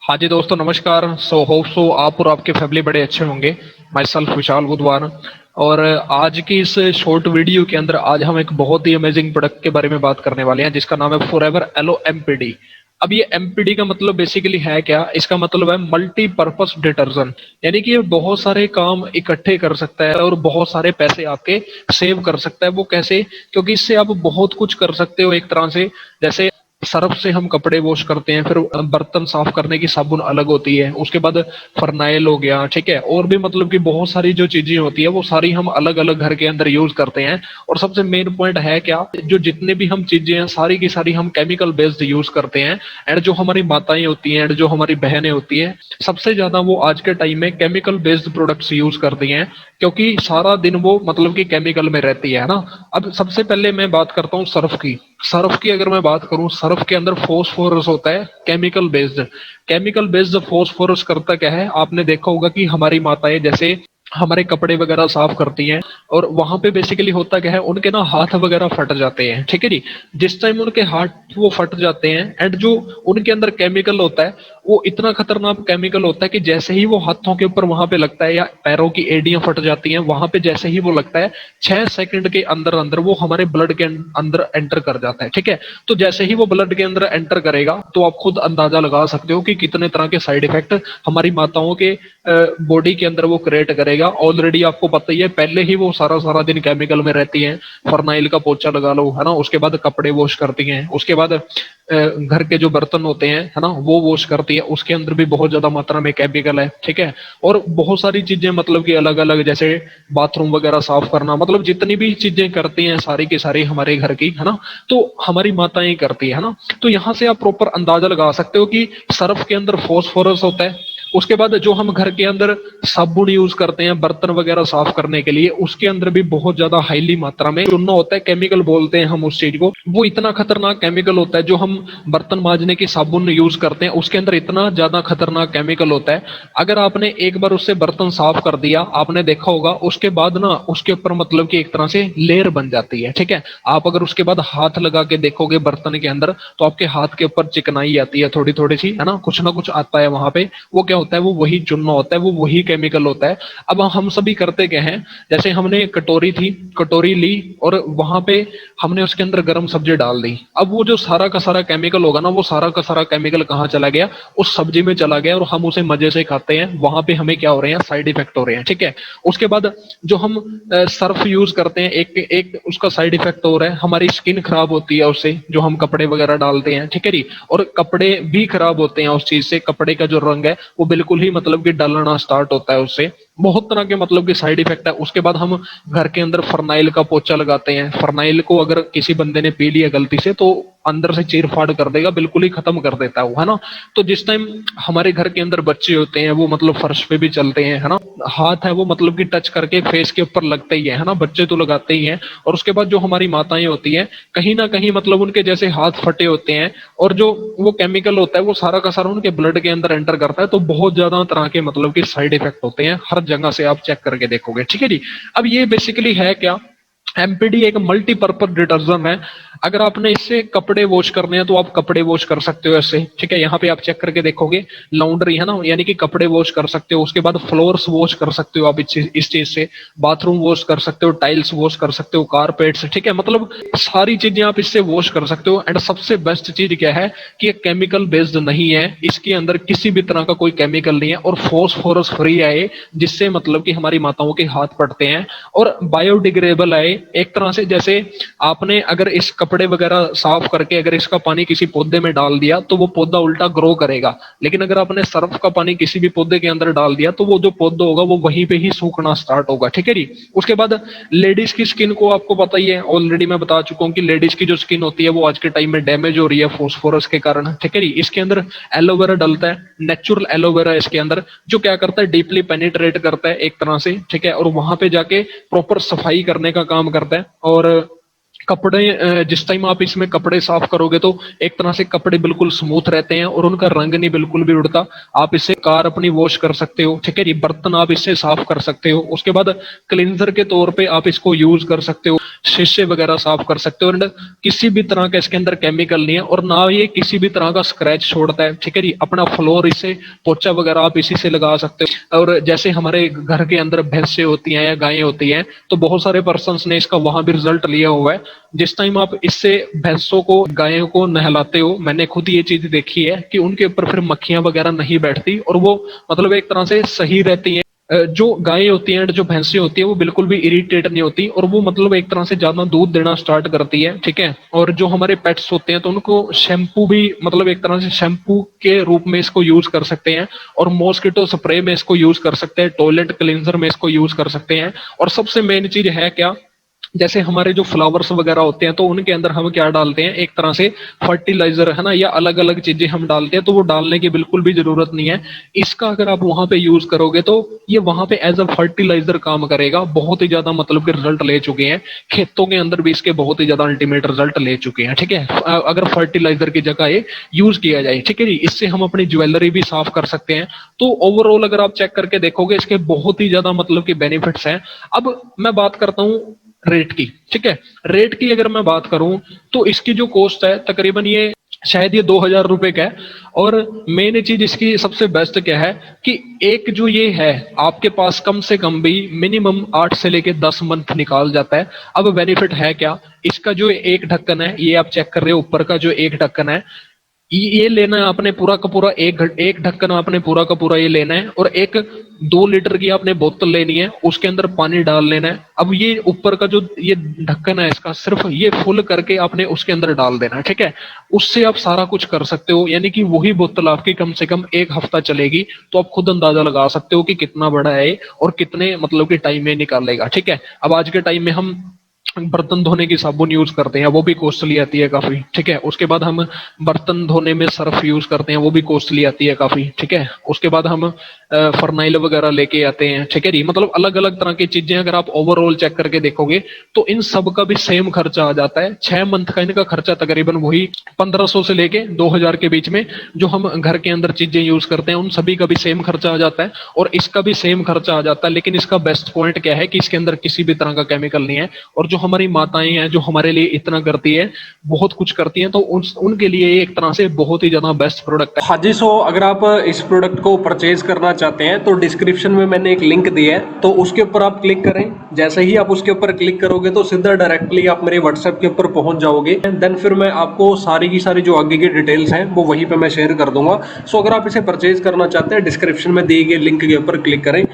हाँ जी दोस्तों, नमस्कार। होप सो आप और आपके फैमिली बड़े अच्छे होंगे। माई सेल्फ विशाल बुधवान। और आज की इस शॉर्ट वीडियो के अंदर आज हम एक बहुत ही अमेजिंग प्रोडक्ट के बारे में बात करने वाले हैं, जिसका नाम है फॉरएवर एलो एमपीडी। अब ये एमपीडी का मतलब बेसिकली है क्या? इसका मतलब है मल्टीपर्पस डिटर्जेंट। यानी कि ये बहुत सारे काम इकट्ठे कर सकता है और बहुत सारे पैसे आपके सेव कर सकता है। वो कैसे? क्योंकि इससे आप बहुत कुछ कर सकते हो एक तरह से। जैसे सर्फ से हम कपड़े वॉश करते हैं, फिर बर्तन साफ करने की साबुन अलग होती है, उसके बाद फरनाइल हो गया, ठीक है। और भी मतलब कि बहुत सारी जो चीजें होती है वो सारी हम अलग अलग घर के अंदर यूज करते हैं। और सबसे मेन पॉइंट है क्या, जो जितने भी हम चीजें हैं सारी की सारी हम केमिकल बेस्ड यूज करते हैं। एंड जो हमारी माताएं होती हैं एंड जो हमारी बहनें होती हैं, सबसे ज्यादा वो आज के टाइम में केमिकल बेस्ड प्रोडक्ट्स यूज करती हैं, क्योंकि सारा दिन वो मतलब कि केमिकल में रहती है ना। अब सबसे पहले मैं बात करता हूँ सर्फ की। सर्फ की अगर मैं बात करूं, सर्फ के अंदर फोस्फोरस होता है chemical based. Chemical based phosphorus करता क्या है, आपने देखा होगा कि हमारी माताएं जैसे हमारे कपड़े वगैरह साफ करती हैं, और वहां पे बेसिकली होता क्या है, उनके ना हाथ वगैरह फट जाते हैं, ठीक है जी। जिस टाइम उनके हाथ वो फट जाते हैं एंड जो उनके अंदर केमिकल होता है वो इतना खतरनाक केमिकल होता है कि जैसे ही वो हाथों के ऊपर वहां पे लगता है या पैरों की एड़ियां फट जाती हैं, वहां पे जैसे ही वो लगता है 6 सेकंड के अंदर अंदर वो हमारे ब्लड के अंदर एंटर कर जाता है, ठीक है। तो जैसे ही वो ब्लड के अंदर एंटर करेगा तो आप खुद अंदाजा लगा सकते हो कि कितने तरह के साइड इफेक्ट हमारी माताओं के बॉडी के अंदर वो क्रिएट करेगा। ऑलरेडी आपको पता ही है, पहले ही वो सारा सारा दिन केमिकल में रहती हैं। फरनाइल का पोछा लगा लो, है ना, उसके बाद कपड़े वॉश करती हैं, उसके बाद घर के जो बर्तन होते हैं, है ना, वो वॉश करती है, उसके अंदर भी बहुत ज्यादा मात्रा में केमिकल है, ठीक है। और बहुत सारी चीजें मतलब कि अलग अलग, जैसे बाथरूम वगैरह साफ करना, मतलब जितनी भी चीजें करती हैं सारी की सारी हमारे घर की, है ना, तो हमारी माताएं करती है ना। तो यहाँ से आप प्रॉपर अंदाजा लगा सकते हो कि सर्फ के अंदर फॉस्फोरस होता है। उसके बाद जो हम घर के अंदर साबुन यूज करते हैं बर्तन वगैरह साफ करने के लिए, उसके अंदर भी बहुत ज्यादा हाईली मात्रा में चूना होता है, केमिकल बोलते हैं हम उस चीज को। वो इतना खतरनाक केमिकल होता है, जो हम बर्तन मांजने की साबुन यूज करते हैं उसके अंदर इतना ज्यादा खतरनाक केमिकल होता है। अगर आपने एक बार उससे बर्तन साफ कर दिया, आपने देखा होगा उसके बाद ना उसके ऊपर मतलब कि एक तरह से लेयर बन जाती है, ठीक है। आप अगर उसके बाद हाथ लगा के देखोगे बर्तन के अंदर, तो आपके हाथ के ऊपर चिकनाई आती है थोड़ी थोड़ी सी, है ना, कुछ ना कुछ आता है वहां पे। वो क्या होता है, वो वही चूना होता है, वो वही केमिकल होता है। अब हम सभी करते क्या हैं, जैसे हमने कटोरी थी, कटोरी ली और वहां पे हमने उसके अंदर गर्म सब्जी डाल दी। अब वो जो सारा का सारा केमिकल होगा ना, वो सारा का सारा केमिकल कहाँ चला गया, उस सब्जी में चला गया, और हम उसे मजे से खाते हैं। वहां पे हमें क्या हो रहे हैं, साइड इफेक्ट हो रहे हैं, ठीक है। उसके बाद जो हम सर्फ यूज करते हैं, एक एक उसका साइड इफेक्ट हो रहा है, हमारी स्किन खराब होती है उससे, जो हम कपड़े वगैरह डालते हैं, ठीक है जी। और कपड़े भी खराब होते हैं उस चीज से, कपड़े का जो रंग है वो बिल्कुल ही मतलब कि डलना स्टार्ट होता है उससे। बहुत तरह के मतलब कि साइड इफेक्ट है। उसके बाद हम घर के अंदर फरनाइल का पोछा लगाते हैं। फरनाइल को अगर किसी बंदे ने पी लिया गलती से, तो अंदर से चीर फाड़ कर देगा, बिल्कुल ही खत्म कर देता है वो, है ना। तो जिस टाइम हमारे घर के अंदर बच्चे होते हैं, वो मतलब फर्श पे भी चलते हैं, है ना, हाथ है वो मतलब कि टच करके फेस के ऊपर लगते ही है ना, बच्चे तो लगाते ही हैं। और उसके बाद जो हमारी माताएं होती हैं, कहीं ना कहीं मतलब उनके जैसे हाथ फटे होते हैं, और जो वो केमिकल होता है वो सारा का सारा उनके ब्लड के अंदर एंटर करता है। तो बहुत ज्यादा तरह के मतलब कि साइड इफेक्ट होते हैं, हर जगह से आप चेक करके देखोगे, ठीक है जी। अब ये बेसिकली है क्या, एमपीडी एक मल्टीपर्पज डिटर्जेंट है। अगर आपने इससे कपड़े वॉश करने हैं तो आप कपड़े वॉश कर सकते हो इससे, ठीक है। यहाँ पे आप चेक करके देखोगे, लॉन्ड्री है ना, यानी कि कपड़े वॉश कर सकते हो। उसके बाद फ्लोर्स वॉश कर सकते हो आप इस चीज से, बाथरूम वॉश कर सकते हो, टाइल्स वॉश कर सकते हो, कारपेट्स, ठीक है। मतलब सारी चीजें आप इससे वॉश कर सकते हो। एंड सबसे बेस्ट चीज क्या है कि ये केमिकल बेस्ड नहीं है, इसके अंदर किसी भी तरह का कोई केमिकल नहीं है, और फॉस्फोरस फ्री है, जिससे मतलब कि हमारी माताओं के हाथ पड़ते हैं। और बायोडिग्रेडेबल है एक तरह से। जैसे आपने अगर इस कपड़े वगैरह साफ करके अगर इसका पानी किसी पौधे में डाल दिया, तो वो पौधा उल्टा ग्रो करेगा। लेकिन अगर आपने सर्फ का पानी किसी भी पौधे के अंदर डाल दिया, तो वो जो पौधा होगा वो वहीं पे ही सूखना स्टार्ट होगा, ठीक है जी। उसके बाद लेडीज की स्किन को आपको पता ही है, ऑलरेडी मैं बता चुका हूँ कि लेडीज की जो स्किन होती है वो आज के टाइम में डैमेज हो रही है फॉस्फोरस के कारण, ठीक है जी। इसके अंदर एलोवेरा डलता है, नेचुरल एलोवेरा इसके अंदर, जो क्या करता है, डीपली पेनिट्रेट करता है एक तरह से, ठीक है। और वहां पे जाके प्रॉपर सफाई करने का काम करता है। और कपड़े जिस टाइम आप इसमें कपड़े साफ करोगे, तो एक तरह से कपड़े बिल्कुल स्मूथ रहते हैं और उनका रंग नहीं बिल्कुल भी उड़ता। आप इससे कार अपनी वॉश कर सकते हो, ठीक है जी, बर्तन आप इससे साफ कर सकते हो। उसके बाद क्लींजर के तौर पे आप इसको यूज कर सकते हो। शीशे वगैरह साफ कर सकते हो। एंड किसी भी तरह का इसके अंदर केमिकल नहीं है और ना ये किसी भी तरह का स्क्रैच छोड़ता है, ठीक है जी। अपना फ्लोर इससे पोछा वगैरह आप इसी से लगा सकते हो। और जैसे हमारे घर के अंदर भैंसे होती हैं या गायें होती हैं, तो बहुत सारे पर्सन्स ने इसका वहां भी रिजल्ट लिया हुआ है। जिस टाइम आप इससे भैंसों को गायों को नहलाते हो, मैंने खुद ये चीज देखी है कि उनके ऊपर फिर मक्खियां वगैरह नहीं बैठती और वो मतलब एक तरह से सही रहती है। जो गायें होती हैं, जो भैंसें होती है, वो बिल्कुल भी इरिटेट नहीं होती और वो मतलब एक तरह से ज्यादा दूध देना स्टार्ट करती है, ठीक है। और जो हमारे पेट्स होते हैं तो उनको शैम्पू भी मतलब एक तरह से शैम्पू के रूप में इसको यूज कर सकते हैं और मॉस्किटो स्प्रे में इसको यूज कर सकते हैं, टॉयलेट क्लींजर में इसको यूज कर सकते हैं। और सबसे मेन चीज है क्या, जैसे हमारे जो फ्लावर्स वगैरह होते हैं तो उनके अंदर हम क्या डालते हैं, एक तरह से फर्टिलाइजर है ना, या अलग अलग चीजें हम डालते हैं, तो वो डालने की बिल्कुल भी जरूरत नहीं है। इसका अगर आप वहां पे यूज करोगे तो ये वहां पे एज अ फर्टिलाइजर काम करेगा। बहुत ही ज्यादा मतलब के रिजल्ट ले चुके हैं, खेतों के अंदर भी इसके बहुत ही ज्यादा अल्टीमेट रिजल्ट ले चुके हैं, ठीक है। अगर फर्टिलाइजर की जगह ये यूज किया जाए, ठीक है जी। इससे हम अपनी ज्वेलरी भी साफ कर सकते हैं। तो ओवरऑल अगर आप चेक करके देखोगे इसके बहुत ही ज्यादा मतलब के बेनिफिट्स हैं। अब मैं बात करता हूँ रेट की, ठीक है। रेट की अगर मैं बात करूं तो इसकी जो कॉस्ट है तकरीबन ये शायद ये 2,000 रुपए का है। और मेन चीज इसकी सबसे बेस्ट क्या है कि एक जो ये है आपके पास कम से कम भी मिनिमम 8 से लेके 10 मंथ निकाल जाता है। अब बेनिफिट है क्या, इसका जो एक ढक्कन है, ये आप चेक कर रहे हो ऊपर का जो एक ढक्कन है, ये लेना है आपने पूरा का पूरा, एक ढक्कन आपने पूरा का पूरा ये लेना है। और एक 2 लीटर की आपने बोतल लेनी है, उसके अंदर पानी डाल लेना है। अब ये ऊपर का जो ये ढक्कन है इसका सिर्फ ये फुल करके आपने उसके अंदर डाल देना है, ठीक है। उससे आप सारा कुछ कर सकते हो, यानी कि वही बोतल आपकी कम से कम 1 हफ्ता चलेगी। तो आप खुद अंदाजा लगा सकते हो कि कितना बड़ा है और कितने मतलब कि टाइम में निकालेगा, ठीक है। अब आज के टाइम में हम बर्तन धोने की साबुन यूज करते हैं, वो भी कॉस्टली आती है काफी, ठीक है। उसके बाद हम बर्तन धोने में सर्फ यूज करते हैं, वो भी कॉस्टली आती है काफी, ठीक है। उसके बाद हम फरनाइल वगैरह लेके आते हैं, ठीक है जी। मतलब अलग अलग तरह की चीजें अगर आप ओवरऑल चेक करके देखोगे तो इन सब का भी सेम खर्चा आ जाता है। 6 मंथ का इनका खर्चा तकरीबन वही 1500 से लेके 2000 के बीच में जो हम घर के अंदर चीजें यूज करते हैं उन सभी का भी सेम खर्चा आ जाता है और इसका भी सेम खर्चा आ जाता है। लेकिन इसका बेस्ट पॉइंट क्या है कि इसके अंदर किसी भी तरह का केमिकल नहीं है। और जो हमारी माताएं हैं जो हमारे लिए इतना करती है, बहुत कुछ करती हैं, तो उनके लिए एक तरह से बहुत ही ज्यादा बेस्ट प्रोडक्ट है। हाँ जी, सो अगर आप इस प्रोडक्ट को परचेज करना चाहते हैं तो डिस्क्रिप्शन में मैंने एक लिंक दिया है, तो उसके ऊपर आप क्लिक करें। जैसे ही आप उसके ऊपर क्लिक करोगे तो सीधा डायरेक्टली आप मेरे व्हाट्सएप के ऊपर पहुंच जाओगे। देन फिर मैं आपको सारी की सारी जो आगे की डिटेल्स हैं वो वहीं पे मैं शेयर कर दूंगा। सो अगर आप इसे परचेज करना चाहते हैं डिस्क्रिप्शन में दिए गए लिंक के ऊपर क्लिक करें।